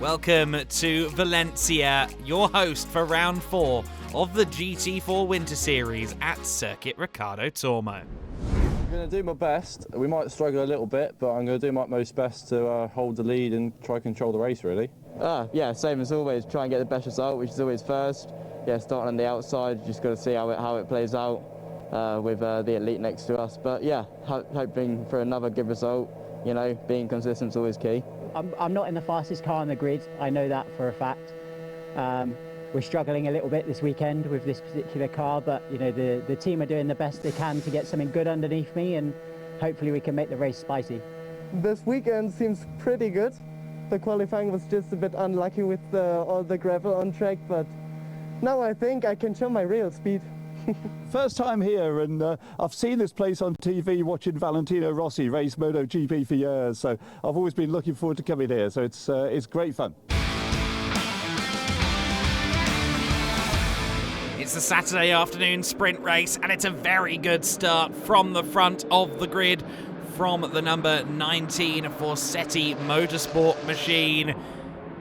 Welcome to Valencia, your host for round 4 of the GT4 Winter Series at Circuit Ricardo Tormo. I'm going to do my best. We might struggle a little bit, but I'm going to do my most best to hold the lead and try to control the race, really. Yeah, same as always. Try and get the best result, which is always first. Yeah, starting on the outside, just got to see how it plays out with the elite next to us. But yeah, hoping for another good result. You know, being consistent is always key. I'm not in the fastest car on the grid. I know that for a fact. We're struggling a little bit this weekend with this particular car, but you know the team are doing the best they can to get something good underneath me, and hopefully we can make the race spicy. This weekend seems pretty good. The qualifying was just a bit unlucky with all the gravel on track, but now I think I can show my real speed. First time here, and I've seen this place on TV watching Valentino Rossi race MotoGP for years, so I've always been looking forward to coming here, so it's great fun. It's the Saturday afternoon sprint race, and it's a very good start from the front of the grid from the number 19 Forseti Motorsport machine.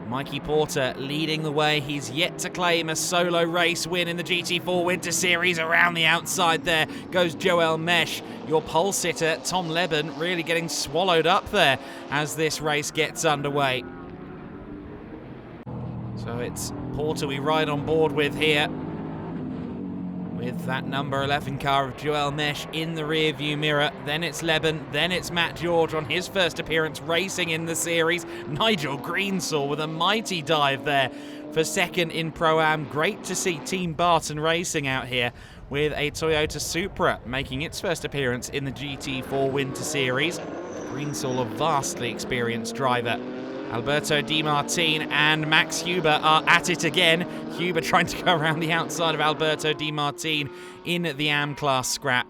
Mikey Porter leading the way. He's yet to claim a solo race win in the GT4 Winter Series. Around the outside there goes Joel Mesh. Your pole sitter, Tom Leben, really getting swallowed up there as this race gets underway. So it's Porter we ride on board with here, with that number 11 car of Joel Mesh in the rear view mirror. Then it's Leben, then it's Matt George on his first appearance racing in the series. Nigel Greensaw with a mighty dive there for second in Pro-Am. Great to see Team Barton Racing out here with a Toyota Supra making its first appearance in the GT4 Winter Series. Greensaw, a vastly experienced driver. Alberto Di Martin and Max Huber are at it again. Huber trying to go around the outside of Alberto Di Martin in the AM class scrap.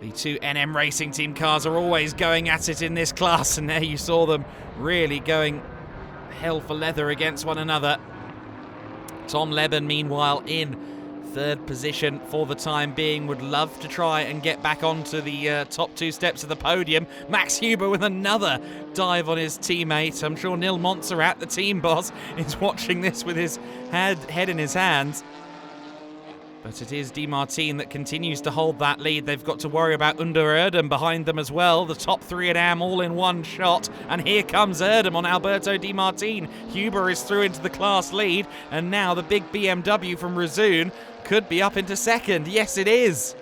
The two NM Racing Team cars are always going at it in this class, and there you saw them really going hell for leather against one another. Tom Leben, meanwhile, in third position for the time being, would love to try and get back onto the top two steps of the podium. Max Huber with another dive on his teammate. I'm sure Neil Montserrat, the team boss, is watching this with his head in his hands. But it is Di Martin that continues to hold that lead. They've got to worry about Under Erdem behind them as well. The top three at AM all in one shot. And here comes Erdem on Alberto Di Martin. Huber is through into the class lead. And now the big BMW from Razoon could be up into second. Yes, it is.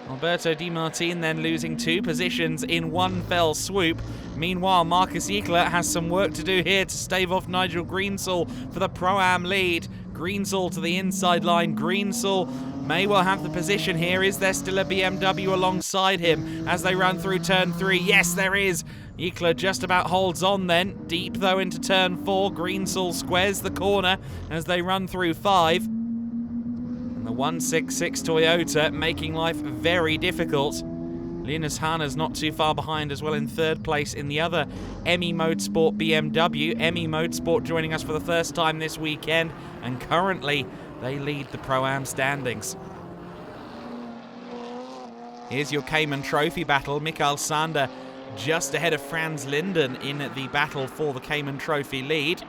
Alberto Di Martin then losing 2 positions in one fell swoop. Meanwhile, Marcus Eckler has some work to do here to stave off Nigel Greensaw for the Pro-Am lead. Greensaw to the inside line. Greensaw may well have the position here. Is there still a BMW alongside him as they run through turn 3? Yes, there is. Eckler just about holds on then. Deep though into turn 4. Greensaw squares the corner as they run through 5. The 166 Toyota making life very difficult. Linus Hana's not too far behind as well in third place in the other Emmy Motorsport BMW. Emmy Motorsport joining us for the first time this weekend, and currently they lead the Pro-Am standings. Here's your Cayman Trophy battle. Mikael Sander just ahead of Franz Linden in the battle for the Cayman Trophy lead.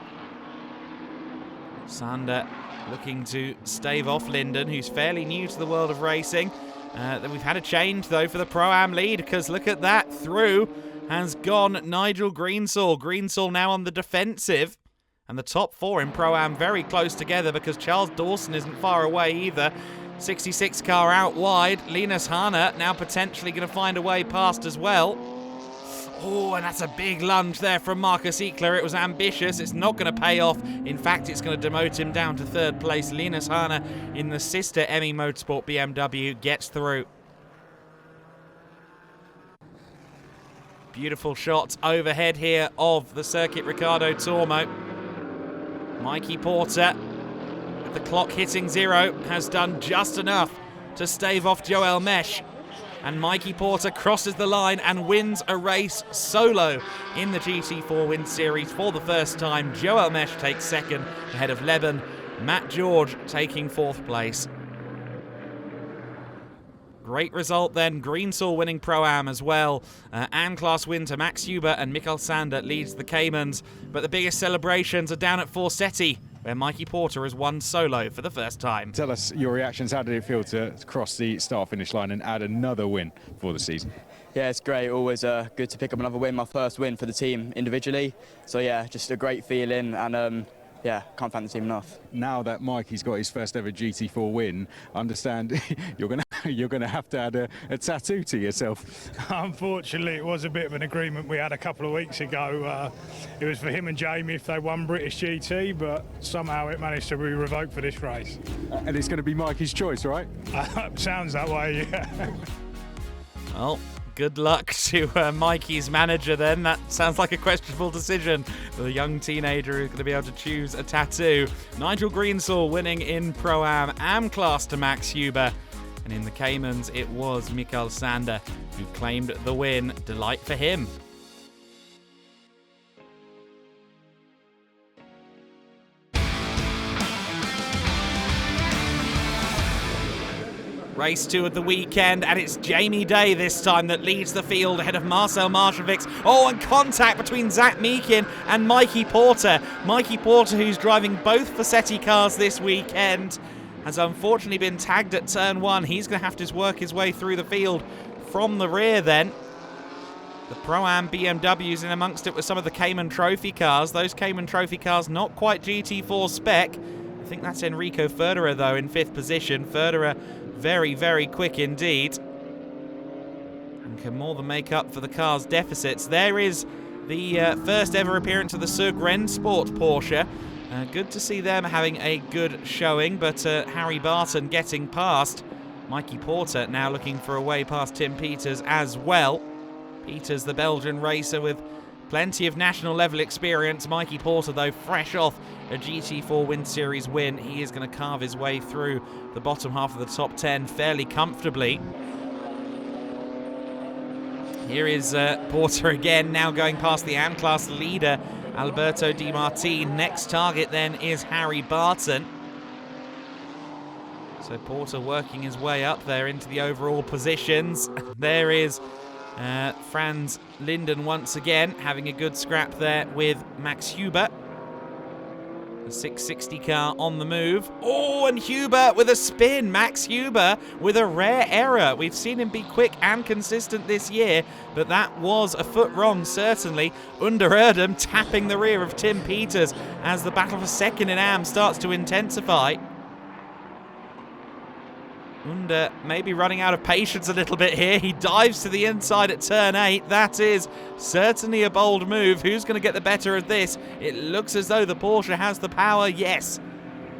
Sander looking to stave off Linden, who's fairly new to the world of racing. We've had a change, though, for the Pro-Am lead, because look at that. Through has gone Nigel Greensaw. Greensaw now on the defensive. And the top 4 in Pro-Am very close together, because Charles Dawson isn't far away either. 66 car out wide. Linus Hana now potentially going to find a way past as well. Oh, and that's a big lunge there from Marcus Eckler. It was ambitious. It's not going to pay off. In fact, it's going to demote him down to third place. Linus Hana in the sister Emmy Motorsport BMW gets through. Beautiful shots overhead here of the Circuit Ricardo Tormo. Mikey Porter, with the clock hitting 0, has done just enough to stave off Joel Mesh. And Mikey Porter crosses the line and wins a race solo in the GT4 Winter Series for the first time. Joel Mesh takes second ahead of Leben. Matt George taking 4th place. Great result then. Greensill winning Pro-Am as well. AM Class win to Max Huber, and Mikael Sander leads the Caymans. But the biggest celebrations are down at Forsetti, where Mikey Porter has won solo for the first time. Tell us your reactions. How did it feel to cross the start-finish line and add another win for the season? Yeah, it's great. Always good to pick up another win. My first win for the team individually. So yeah, just a great feeling, and yeah, can't thank the team enough. Now that Mikey's got his first ever GT4 win, I understand you're gonna have to add a tattoo to yourself. Unfortunately, it was a bit of an agreement we had a couple of weeks ago. It was for him and Jamie if they won British GT, but somehow it managed to be revoked for this race. And it's going to be Mikey's choice, right? Sounds that way, yeah. Well, good luck to Mikey's manager then. That sounds like a questionable decision for the young teenager who's going to be able to choose a tattoo. Nigel Greensill winning in Pro-Am AM Class to Max Huber. And in the Caymans, it was Mikael Sander who claimed the win. Delight for him. Race 2 of the weekend, and it's Jamie Day this time that leads the field ahead of Marcel Marshavix. Oh, and contact between Zach Meakin and Mikey Porter. Mikey Porter, who's driving both Forsetti cars this weekend, has unfortunately been tagged at turn 1. He's going to have to work his way through the field from the rear then. The Pro-Am BMWs in amongst it with some of the Cayman Trophy cars. Those Cayman Trophy cars not quite GT4 spec. I think that's Enrico Ferderer, though, in 5th position. Ferderer very, very quick indeed, and can more than make up for the car's deficits. There is the first ever appearance of the Sug Rennsport Porsche. Good to see them having a good showing, but Harry Barton getting past. Mikey Porter now looking for a way past Tim Peters as well. Peters, the Belgian racer with plenty of national level experience. Mikey Porter, though, fresh off a GT4 Wind Series win. He is going to carve his way through the bottom half of the top 10 fairly comfortably. Here is Porter again, now going past the AM Class leader, Alberto Di Martin. Next target then is Harry Barton. So Porter working his way up there into the overall positions. There is Franz Linden once again having a good scrap there with Max Huber. The 660 car on the move. Oh, and Huber with a spin. Max Huber with a rare error. We've seen him be quick and consistent this year, but that was a foot wrong, certainly. Under Erdem tapping the rear of Tim Peters as the battle for second in AM starts to intensify. Under maybe running out of patience a little bit here. He dives to the inside at turn 8. That is certainly a bold move. Who's going to get the better of this? It looks as though the Porsche has the power. Yes.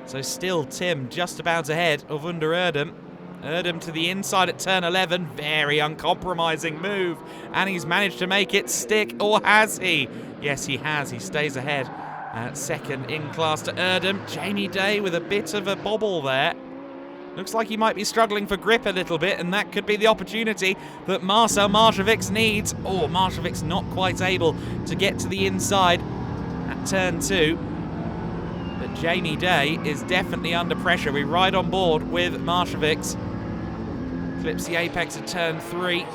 So still Tim just about ahead of Under Erdem. Erdem to the inside at turn 11. Very uncompromising move. And he's managed to make it stick. Or has he? Yes, he has. He stays ahead. Second in class to Erdem. Jamie Day with a bit of a bobble there. Looks like he might be struggling for grip a little bit, and that could be the opportunity that Marcel Marshavix needs. Oh, Marshavix not quite able to get to the inside at turn 2. But Jamie Day is definitely under pressure. We ride on board with Marshavix. Clips the apex at turn 3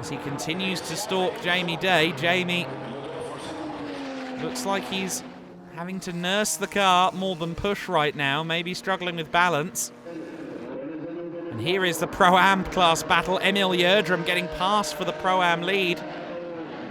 as he continues to stalk Jamie Day. Jamie looks like he's having to nurse the car more than push right now, maybe struggling with balance. And here is the Pro-Am class battle. Emil Yerdrum getting past for the Pro-Am lead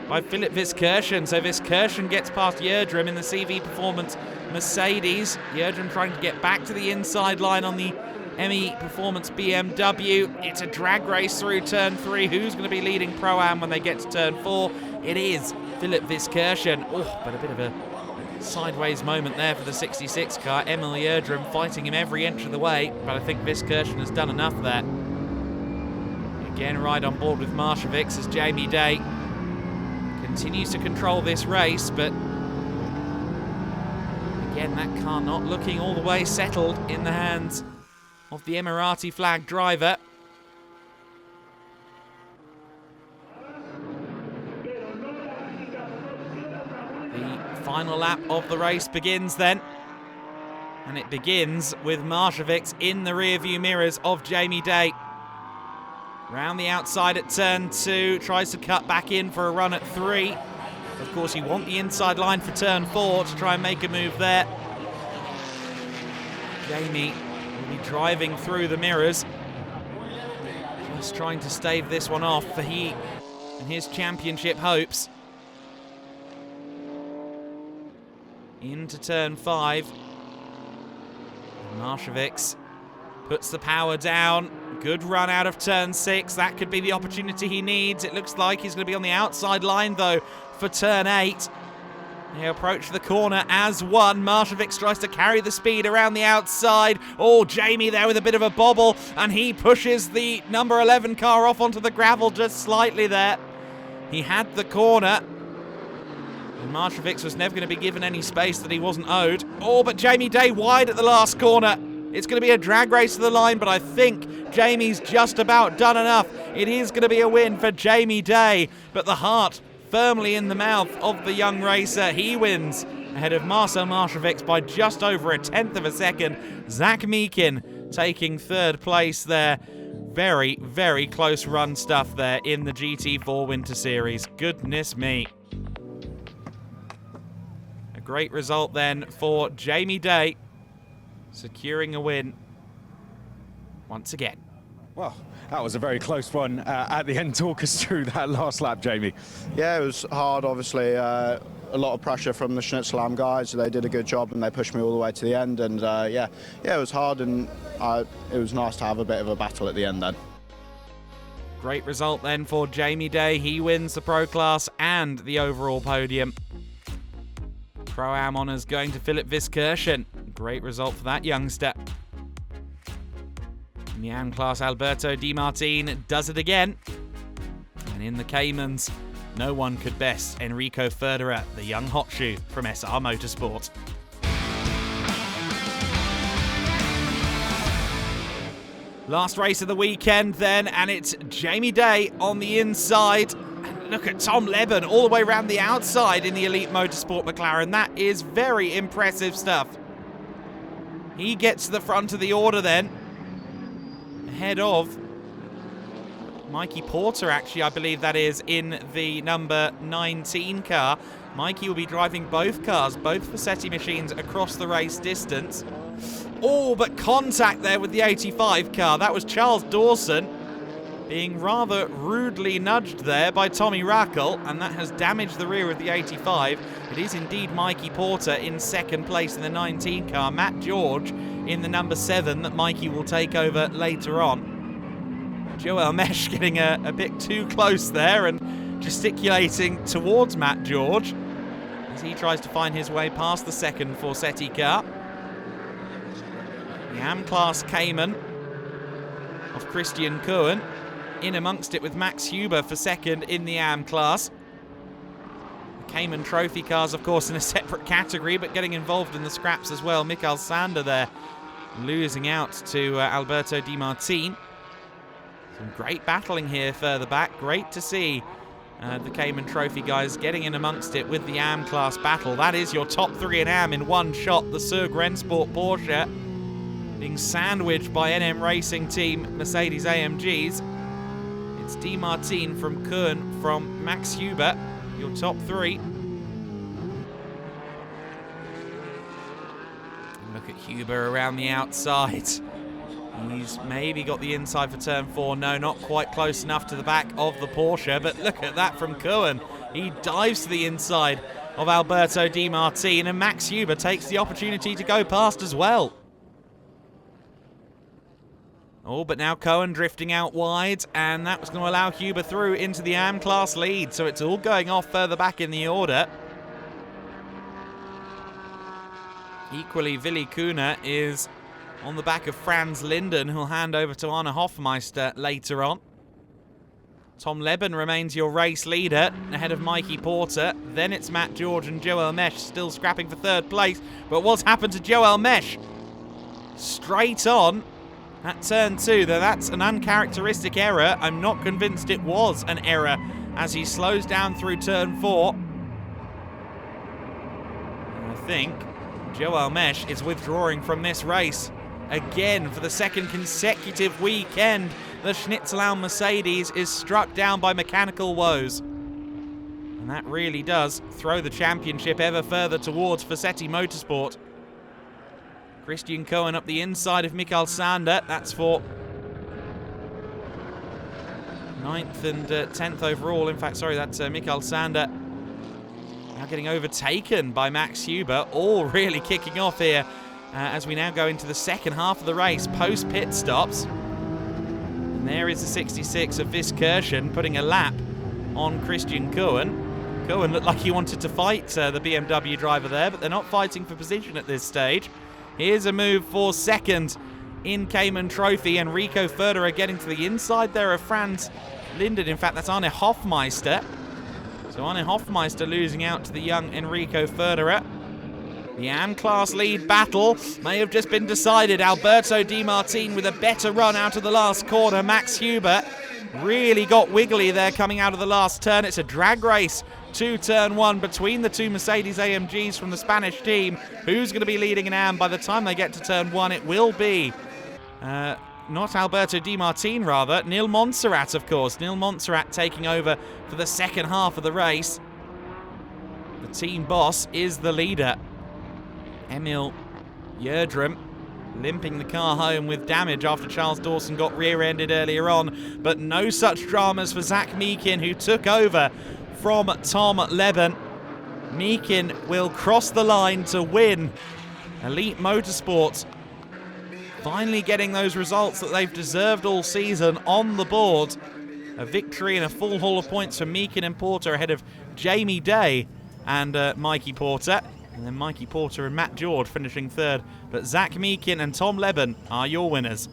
by Philip Viskirchen. So Viskirchen gets past Yerdrum in the CV Performance Mercedes. Yerdrum trying to get back to the inside line on the ME Performance BMW. It's a drag race through turn 3. Who's going to be leading Pro-Am when they get to turn 4? It is Philip Viskirchen. Oh, but a bit of a sideways moment there for the 66 car. Emil Yerdrum fighting him every inch of the way, but I think Viskirchen has done enough there. Again, right on board with Marshavix as Jamie Day continues to control this race, but again, that car not looking all the way settled in the hands of the Emirati flag driver. Final lap of the race begins then, and it begins with Marshavix in the rear view mirrors of Jamie Day. Round the outside at turn 2, tries to cut back in for a run at 3. Of course, you want the inside line for turn 4 to try and make a move there. Jamie will be driving through the mirrors, just trying to stave this one off for he and his championship hopes. Into turn 5. Marshevix puts the power down. Good run out of turn 6. That could be the opportunity he needs. It looks like he's going to be on the outside line, though, for turn 8. They approach the corner as one. Marshevix tries to carry the speed around the outside. Oh, Jamie there with a bit of a bobble, and he pushes the number 11 car off onto the gravel just slightly there. He had the corner, and Marshevix was never going to be given any space that he wasn't owed. Oh, but Jamie Day wide at the last corner. It's going to be a drag race to the line, but I think Jamie's just about done enough. It is going to be a win for Jamie Day, but the heart firmly in the mouth of the young racer. He wins ahead of Marcel Marshevix by just over 1/10 of a second. Zach Meakin taking 3rd place there. Very, very close run stuff there in the GT4 Winter Series. Goodness me. A great result then for Jamie Day, securing a win once again. Well, that was a very close one at the end. Talk us through that last lap, Jamie. Yeah, it was hard, obviously. A lot of pressure from the Schnitzelam guys. They did a good job and they pushed me all the way to the end. And yeah, it was hard, and it was nice to have a bit of a battle at the end then. Great result then for Jamie Day. He wins the Pro Class and the overall podium. Pro-Am honours going to Philip Viskirchen. Great result for that youngster. In the AM class, Alberto Di Martin does it again. And in the Caymans, no one could best Enrico Ferderer, the young hot shoe from SR Motorsport. Last race of the weekend then, and it's Jamie Day on the inside. And look at Tom Leben all the way around the outside in the Elite Motorsport McLaren. That is very impressive stuff. He gets to the front of the order then, ahead of Mikey Porter, actually, I believe that is, in the number 19 car. Mikey will be driving both cars, both Fassetti machines, across the race distance. Oh, but contact there with the 85 car. That was Charles Dawson being rather rudely nudged there by Tommy Rackle, and that has damaged the rear of the 85. It is indeed Mikey Porter in 2nd place in the 19 car. Matt George in the number 7 that Mikey will take over later on. Joel Mesh getting a bit too close there and gesticulating towards Matt George as he tries to find his way past the 2nd Forsetti car. The AM class Cayman of Christian Cohen in amongst it with Max Huber for 2nd in the AM class. The Cayman Trophy cars, of course, in a separate category, but getting involved in the scraps as well. Mikael Sander there losing out to Alberto Di Martin. Some great battling here further back. Great to see the Cayman Trophy guys getting in amongst it with the AM class battle. That is your top 3 in AM in one shot. The Surg Rennsport Porsche being sandwiched by NM Racing Team Mercedes AMGs. It's Di Martin from Kuhn from Max Huber, your top 3. Look at Huber around the outside. He's maybe got the inside for turn 4. No, not quite close enough to the back of the Porsche, but look at that from Cohen. He dives to the inside of Alberto Di Martin, and Max Huber takes the opportunity to go past as well. Oh, but now Cohen drifting out wide, and that was going to allow Huber through into the AM class lead, so it's all going off further back in the order. Equally, Willi Kuhner is on the back of Franz Linden, who'll hand over to Arne Hofmeister later on. Tom Leben remains your race leader, ahead of Mikey Porter. Then it's Matt George and Joel Mesh still scrapping for 3rd place. But what's happened to Joel Mesh? Straight on at turn 2, though that's an uncharacteristic error. I'm not convinced it was an error as he slows down through turn 4. And I think Joel Mesh is withdrawing from this race again for the 2nd consecutive weekend. the Schnitzelau Mercedes is struck down by mechanical woes. And that really does throw the championship ever further towards Fassetti Motorsport. Christian Cohen up the inside of Mikael Sander. That's for 9th and 10th overall. In fact, sorry, that's Mikael Sander. Now getting overtaken by Max Huber. All really kicking off here as we now go into the second half of the race, post pit stops. And there is the 66 of Viskirchen putting a lap on Christian Cohen. Cohen looked like he wanted to fight the BMW driver there, but they're not fighting for position at this stage. Here's a move for second in Cayman Trophy. Enrico Förderer getting to the inside there of Franz Linden. In fact, that's Arne Hofmeister. So Arne Hofmeister losing out to the young Enrico Förderer. The AM class lead battle may have just been decided. Alberto Di Martin with a better run out of the last corner. Max Huber really got wiggly there coming out of the last turn. It's a drag race to turn one between the two Mercedes AMGs from the Spanish team. Who's going to be leading in AM by the time they get to turn one? It will be not Alberto Di Martin, rather Neil Montserrat, of course. Neil Montserrat taking over for the second half of the race. The team boss is the leader, Emil Yerdrum, limping the car home with damage after Charles Dawson got rear-ended earlier on. But no such dramas for Zach Meekin, who took over from Tom Leben. Meekin will cross the line to win. Elite Motorsport finally getting those results that they've deserved all season on the board. A victory and a full haul of points for Meekin and Porter ahead of Jamie Day and Mikey Porter. And then Mikey Porter and Matt George finishing third. But Zach Meekin and Tom Leben are your winners.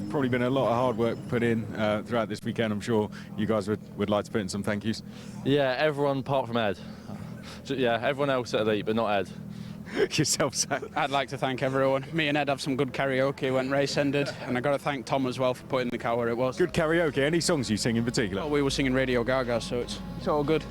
Probably been a lot of hard work put in throughout this weekend. I'm sure you guys would like to put in some thank yous. Yeah, everyone apart from Ed. Yeah, everyone else at Elite, but not Ed. Yourself, Zach. I'd like to thank everyone. Me and Ed have some good karaoke when race ended, and I got to thank Tom as well for putting the car where it was. Good karaoke. Any songs you sing in particular? Well, we were singing Radio Gaga, so it's all good.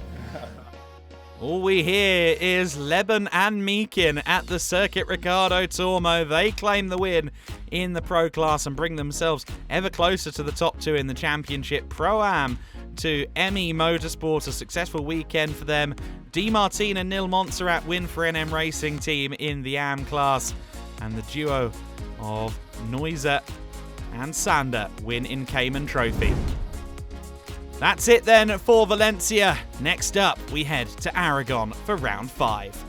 All we hear is Leben and Meekin at the Circuit Ricardo Tormo. They claim the win in the Pro Class and bring themselves ever closer to the top two in the championship. Pro-Am to ME Motorsport, a successful weekend for them. Di Martin and Neil Montserrat win for NM Racing Team in the AM class. And the duo of Neuser and Sander win in Cayman Trophy. That's it then for Valencia. Next up, we head to Aragon for round 5.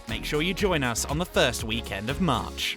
Make sure you join us on the first weekend of March.